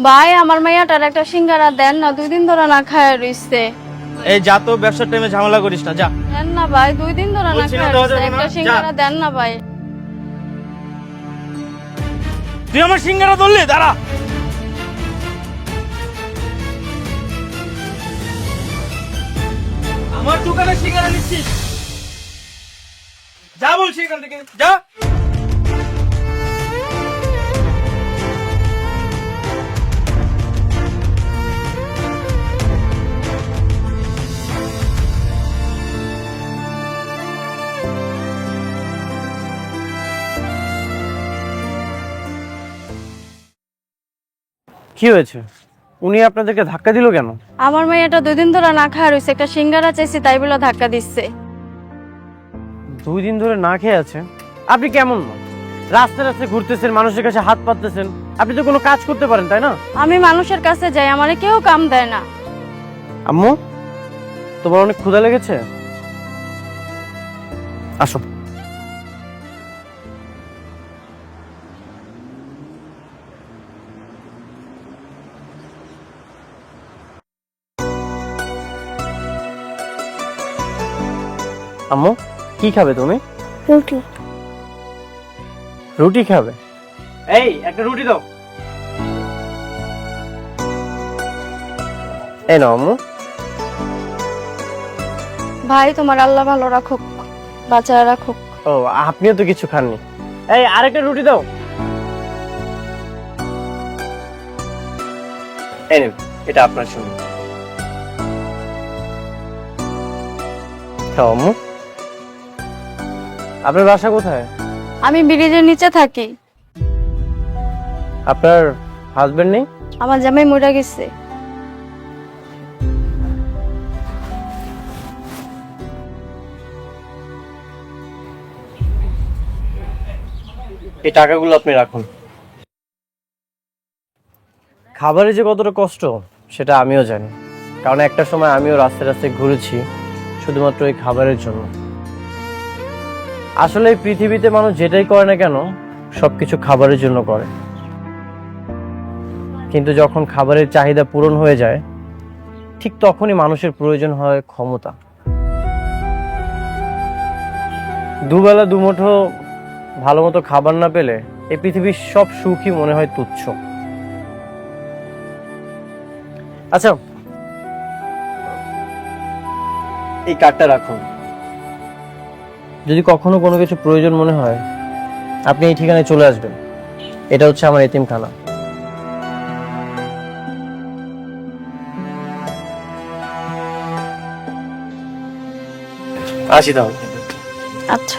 ভাই আমার মাইয়াটার একটা সিঙ্গারা দেন না, 2 দিন ধরে না খায় রইছে। এই যা তো, ব্যবসার টাইমে ঝামেলা করিস না, যা। দেন না ভাই, 2 দিন ধরে না বলছি না খায় দেওয়া রইছে, যাবে না, একটা যা। সিঙ্গারা দেন না ভাই। তুই আমার সিঙ্গারা ধরলি, দাঁড়া। আমার দোকানে সিঙ্গারা নিচ্ছিস? যা বলছি এখান থেকে, যা। কি হয়েছে? উনি আপনাদেরকে ধাক্কা দিল কেন? আমার মাইয়াটা 2 দিন ধরে না খায় রইছে, একটা সিঙ্গারা চাইছি তাই বলে ধাক্কা দিচ্ছে। 2 দিন ধরে না খেয়ে আছে? আপনি কেমন না? রাস্তায় রাস্তায় ঘুরতেছেন, মানুষের কাছে হাত পাততেছেন, আপনি তো কোনো কাজ করতে পারেন, তাই না? আমি মানুষের কাছে যাই, আমারে কেউ কাম দেয় না। আম্মু, তোমার অনেক ক্ষুধা লেগেছে? আসো। আম্মু, কি খাবে তুমি? রুটি। রুটি খাবে? এই একটা রুটি দাও। এই নাও আম্মু। ভাই তোমার আল্লাহ ভালো রাখুক, বাঁচায় রাখুক। ও, আপনিও তো কিছু খাননি। এই আরেকটা রুটি দাও। এই নিন, এটা আপনার জন্য। খাও আম্মু। আপনার বাসা কোথায়? আমি ব্রিজের নিচে থাকি। আপনার হাজবেন্ড নেই? আমার জামাই মরে গেছে। এই টাকাগুলো আপনি রাখুন। খাবারে যে কতটা কষ্ট সেটা আমিও জানি, কারণ একটা সময় আমিও রাস্তায় রাস্তায় ঘুরেছি শুধুমাত্র এই খাবারের জন্য। আসলে এই পৃথিবীতে মানুষ যেটাই করে না কেন সবকিছু খাবারের জন্য করে, কিন্তু যখন খাবারের চাহিদা পূরণ হয়ে যায় ঠিক তখনই মানুষের প্রয়োজন হয় ক্ষমতা। দুবেলা দুমুঠো ভালো মতো খাবার না পেলে এই পৃথিবীর সব সুখই মনে হয় তুচ্ছ। আচ্ছা, এই কার্ডটা রাখুন। যদি কখনো কোনো কিছু প্রয়োজন মনে হয় আপনি এই ঠিকানায় চলে আসবেন। এটা হচ্ছে আমার এতিমখানা। আসি তাহলে। আচ্ছা।